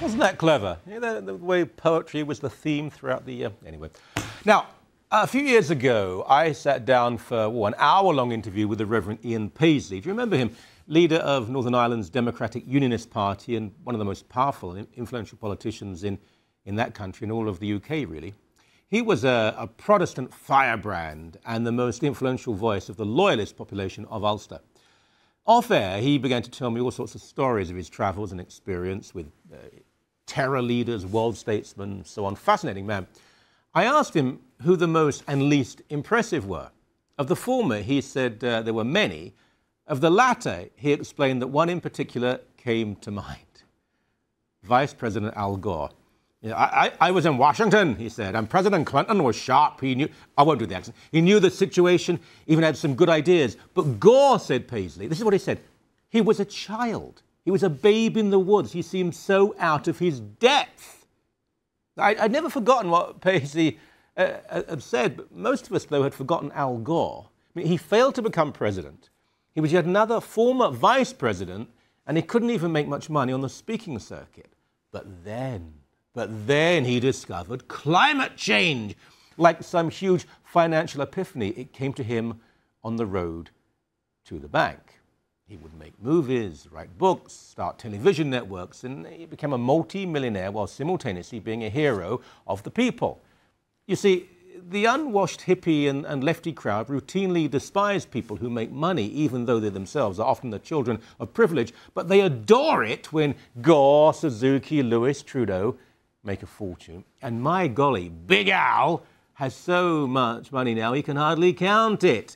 Wasn't that clever? You know, the way poetry was the theme throughout the... Anyway. Now, a few years ago, I sat down for an hour-long interview with the Reverend Ian Paisley. Do you remember him? Leader of Northern Ireland's Democratic Unionist Party and one of the most powerful and influential politicians in that country and all of the UK, really. He was a Protestant firebrand and the most influential voice of the loyalist population of Ulster. Off air, he began to tell me all sorts of stories of his travels and experience with terror leaders, world statesmen, so on. Fascinating man. I asked him who the most and least impressive were. Of the former, he said there were many. Of the latter, he explained that one in particular came to mind. Vice President Al Gore. You know, I was in Washington, he said, and President Clinton was sharp. He knew, I won't do the accent, he knew the situation, even had some good ideas. But Gore, said Paisley, this is what he said, he was a child. He was a babe in the woods. He seemed so out of his depth. I'd never forgotten what Paisley had said, but most of us, though, had forgotten Al Gore. I mean, he failed to become president. He was yet another former vice president, and he couldn't even make much money on the speaking circuit. But then he discovered climate change. Like some huge financial epiphany, it came to him on the road to the bank. He would make movies, write books, start television networks, and he became a multi-millionaire while simultaneously being a hero of the people. You see, the unwashed hippie and lefty crowd routinely despise people who make money, even though they themselves are often the children of privilege, but they adore it when Gore, Suzuki, Lewis, Trudeau make a fortune. And my golly, Big Al has so much money now he can hardly count it.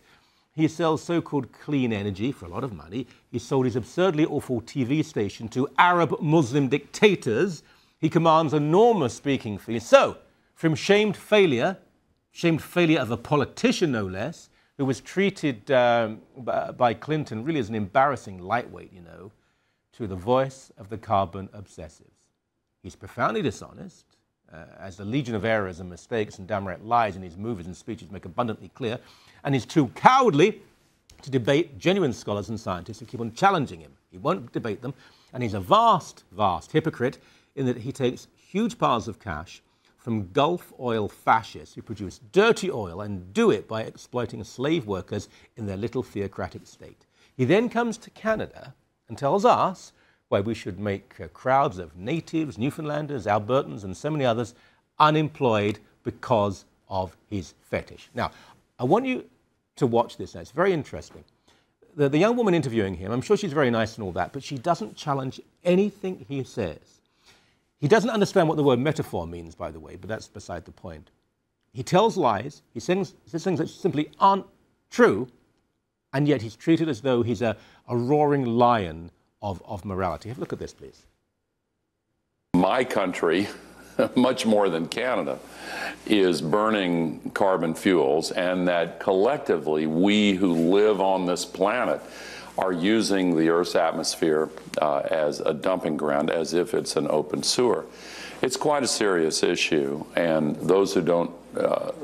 He sells so-called clean energy for a lot of money. He sold his absurdly awful TV station to Arab Muslim dictators. He commands enormous speaking fees. So, from shamed failure of a politician, no less, who was treated by Clinton really as an embarrassing lightweight, you know, to the voice of the carbon obsessives. He's profoundly dishonest, as the legion of errors and mistakes and downright lies in his movies and speeches make abundantly clear, and he's too cowardly to debate genuine scholars and scientists who keep on challenging him. He won't debate them, and he's a vast, vast hypocrite in that he takes huge piles of cash from Gulf oil fascists who produce dirty oil and do it by exploiting slave workers in their little theocratic state. He then comes to Canada and tells us why we should make crowds of natives, Newfoundlanders, Albertans, and so many others unemployed because of his fetish. Now, I want you to watch this now. It's very interesting. The young woman interviewing him, I'm sure she's very nice and all that, but she doesn't challenge anything he says. He doesn't understand what the word metaphor means, by the way, but that's beside the point. He tells lies, he says things that simply aren't true, and yet he's treated as though he's a roaring lion of morality. Have a look at this, please. My country, much more than Canada, is burning carbon fuels, and that collectively we who live on this planet are using the Earth's atmosphere as a dumping ground, as if it's an open sewer. It's quite a serious issue, and those who don't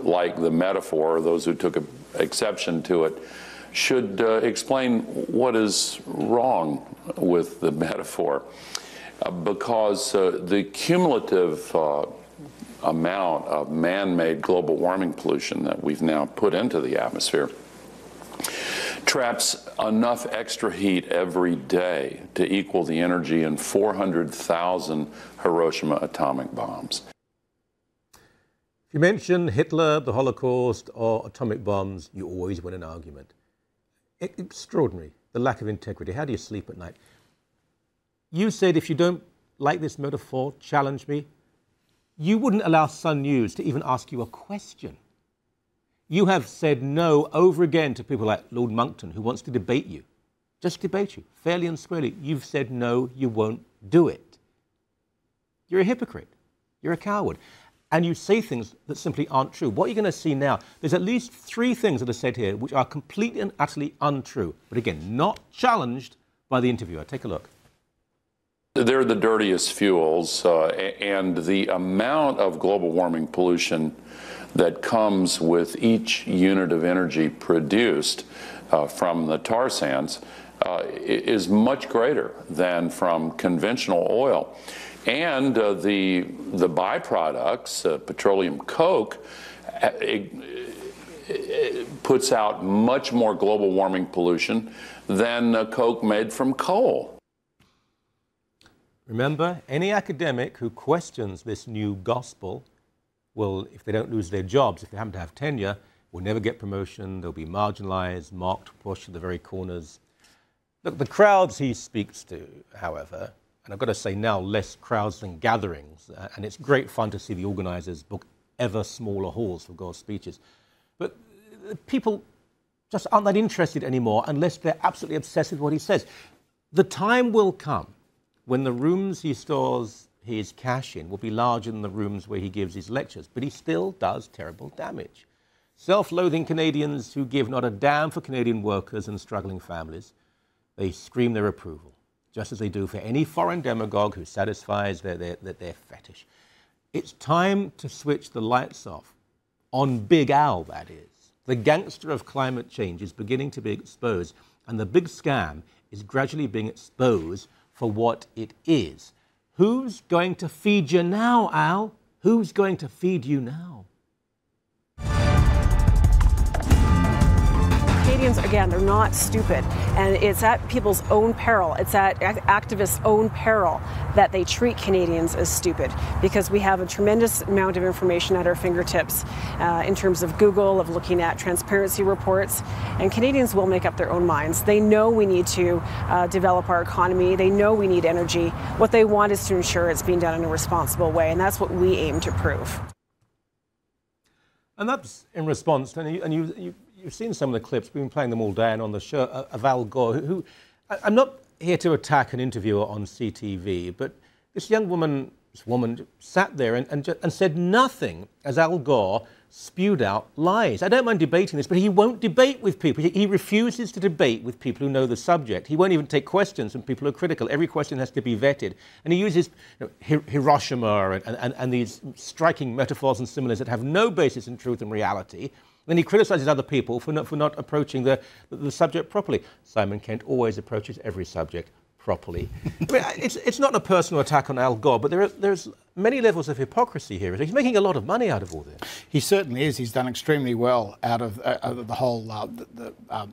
like the metaphor, those who took exception to it, should explain what is wrong with the metaphor, because the cumulative amount of man-made global warming pollution that we've now put into the atmosphere traps enough extra heat every day to equal the energy in 400,000 Hiroshima atomic bombs. If you mention Hitler, the Holocaust, or atomic bombs, you always win an argument. Extraordinary, the lack of integrity. How do you sleep at night? You said if you don't like this metaphor, challenge me. You wouldn't allow Sun News to even ask you a question. You have said no over again to people like Lord Monckton, who wants to debate you. Just debate you, fairly and squarely. You've said no, you won't do it. You're a hypocrite. You're a coward. And you say things that simply aren't true. What you're going to see now, there's at least 3 things that are said here which are completely and utterly untrue. But again, not challenged by the interviewer. Take a look. They're the dirtiest fuels, and the amount of global warming pollution that comes with each unit of energy produced from the tar sands is much greater than from conventional oil. And the byproducts, petroleum coke, it puts out much more global warming pollution than coke made from coal. Remember, any academic who questions this new gospel will, if they don't lose their jobs, if they happen to have tenure, will never get promotion. They'll be marginalized, mocked, pushed to the very corners. Look, the crowds he speaks to, however, and I've got to say now, less crowds than gatherings, and it's great fun to see the organizers book ever smaller halls for Gore's speeches. But people just aren't that interested anymore unless they're absolutely obsessed with what he says. The time will come when the rooms he stores his cash in will be larger than the rooms where he gives his lectures, but he still does terrible damage. Self-loathing Canadians who give not a damn for Canadian workers and struggling families, they scream their approval, just as they do for any foreign demagogue who satisfies their fetish. It's time to switch the lights off. On Big Al, that is. The gangster of climate change is beginning to be exposed, and the big scam is gradually being exposed for what it is. Who's going to feed you now, Al? Who's going to feed you now? Canadians, again, they're not stupid, and it's at people's own peril, it's at activists' own peril that they treat Canadians as stupid, because we have a tremendous amount of information at our fingertips in terms of Google, of looking at transparency reports, and Canadians will make up their own minds. They know we need to develop our economy, they know we need energy. What they want is to ensure it's being done in a responsible way, and that's what we aim to prove. And that's in response, you've seen some of the clips, we've been playing them all day and on the show, of Al Gore, who I'm not here to attack an interviewer on CTV, but this young woman, sat there and said nothing as Al Gore spewed out lies. I don't mind debating this, but he won't debate with people. He refuses to debate with people who know the subject. He won't even take questions from people who are critical. Every question has to be vetted. And he uses Hiroshima and these striking metaphors and similes that have no basis in truth and reality. Then he criticizes other people for not approaching the subject properly. Simon Kent always approaches every subject properly. I mean, it's not a personal attack on Al Gore, but there's many levels of hypocrisy here. He's making a lot of money out of all this. He certainly is. He's done extremely well out of the whole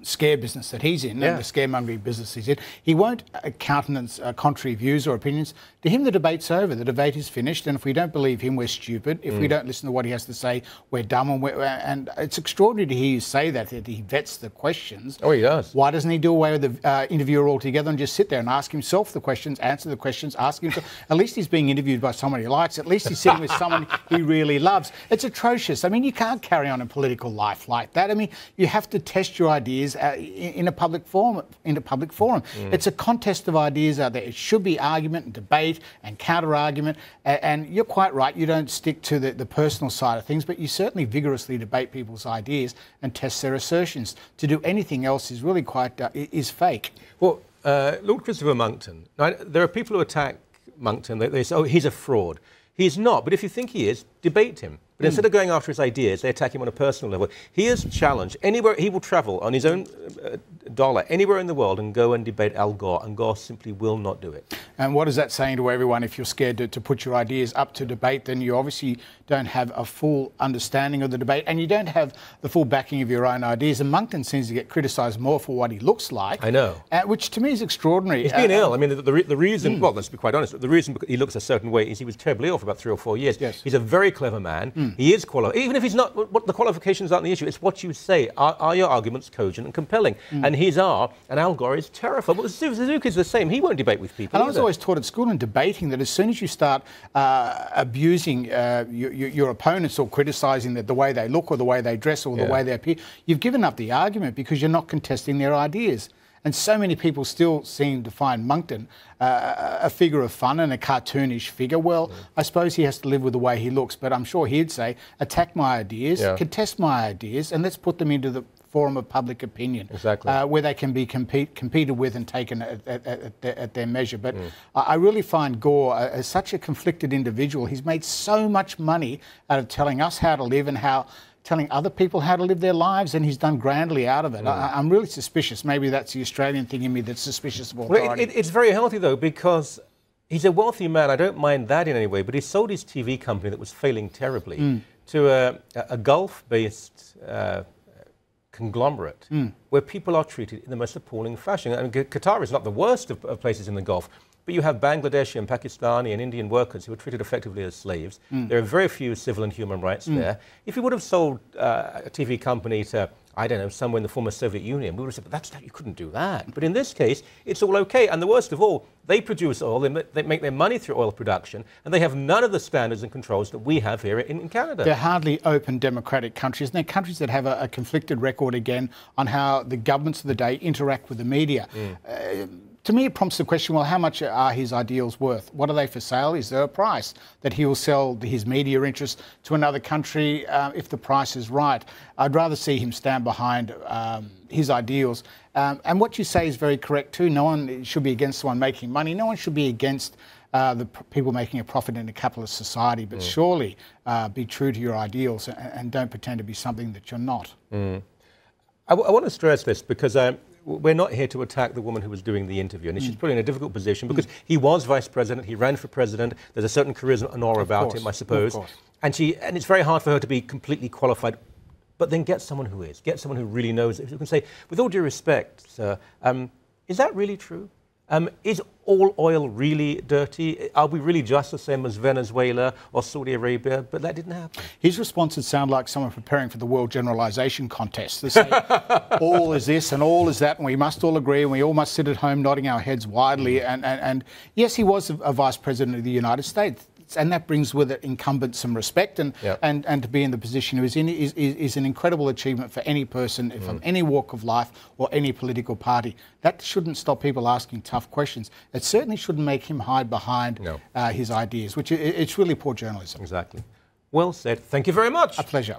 scare business that he's in, and the scaremongering business he's in. He won't countenance contrary views or opinions. To him, the debate's over. The debate is finished, and if we don't believe him, we're stupid. If we don't listen to what he has to say, we're dumb. And it's extraordinary to hear you say that he vets the questions. Oh, he does. Why doesn't he do away with the interviewer altogether and just sit there and ask himself the questions, answer the questions, ask himself? At least he's being interviewed by somebody he likes. At least he's sitting with someone he really loves. It's atrocious. I mean, you can't carry on a political life like that. I mean, you have to test your ideas in a public forum. It's a contest of ideas out there. It should be argument and debate and counter-argument. And you're quite right. You don't stick to the personal side of things, but you certainly vigorously debate people's ideas and test their assertions. To do anything else is really quite is fake. Well, Lord Christopher Monckton. Now, there are people who attack Monckton. They say, oh, he's a fraud. He's not, but if you think he is, debate him. But instead of going after his ideas, they attack him on a personal level. He is challenged. Anywhere he will travel on his own dollar, anywhere in the world, and go and debate Al Gore, and Gore simply will not do it. And what is that saying to everyone? If you're scared to put your ideas up to debate, then you obviously don't have a full understanding of the debate, and you don't have the full backing of your own ideas. And Monckton seems to get criticised more for what he looks like. I know. Which to me is extraordinary. He's been ill. I mean, the reason, well, let's be quite honest, the reason he looks a certain way is he was terribly ill for about 3 or 4 years. Yes. He's a very clever man. He is qualified. Even if he's not, what the qualifications aren't the issue, it's what you say. Are your arguments cogent and compelling? And his are, and Al Gore is terrified. But Suzuki's the same. He won't debate with people. And I was always taught at school in debating that as soon as you start abusing your opponents or criticising the way they look or the way they dress or the way they appear, you've given up the argument because you're not contesting their ideas. And so many people still seem to find Monckton a figure of fun and a cartoonish figure. Well, I suppose he has to live with the way he looks, but I'm sure he'd say, attack my ideas, contest my ideas, and let's put them into the forum of public opinion, where they can be competed with and taken at their measure. But I really find Gore as such a conflicted individual. He's made so much money out of telling us how to live and telling other people how to live their lives, and he's done grandly out of it. I'm really suspicious. Maybe that's the Australian thing in me that's suspicious of authority. Well, it's very healthy, though, because He's a wealthy man. I don't mind that in any way, but he sold his TV company that was failing terribly to a Gulf-based conglomerate where people are treated in the most appalling fashion. I mean, Qatar is not the worst of places in the Gulf, but you have Bangladeshi and Pakistani and Indian workers who are treated effectively as slaves. There are very few civil and human rights there. If he would have sold a TV company to, I don't know, somewhere in the former Soviet Union, we would have said, but you couldn't do that. But in this case, it's all okay. And the worst of all, they produce oil, they make their money through oil production, and they have none of the standards and controls that we have here in Canada. They're hardly open democratic countries, and they're countries that have a conflicted record again on how the governments of the day interact with the media. To me, it prompts the question, well, how much are his ideals worth? What are they for sale? Is there a price that he will sell his media interests to another country if the price is right? I'd rather see him stand behind his ideals. And what you say is very correct too. No one should be against someone making money. No one should be against the people making a profit in a capitalist society. But surely be true to your ideals and don't pretend to be something that you're not. I want to stress this because we're not here to attack the woman who was doing the interview, and she's put in a difficult position because he was vice president, he ran for president, there's a certain charisma and aura about him, I suppose, and it's very hard for her to be completely qualified. But then get someone who is, get someone who really knows it, who can say, with all due respect, sir, is that really true? Is all oil really dirty? Are we really just the same as Venezuela or Saudi Arabia? But that didn't happen. His responses sound like someone preparing for the World Generalisation Contest. They say, all is this and all is that, and we must all agree, and we all must sit at home nodding our heads widely. And yes, he was a vice president of the United States. And that brings with it incumbent some respect, and to be in the position he was in is an incredible achievement for any person from any walk of life or any political party. That shouldn't stop people asking tough questions. It certainly shouldn't make him hide behind his ideas, which it's really poor journalism. Exactly. Well said. Thank you very much. A pleasure.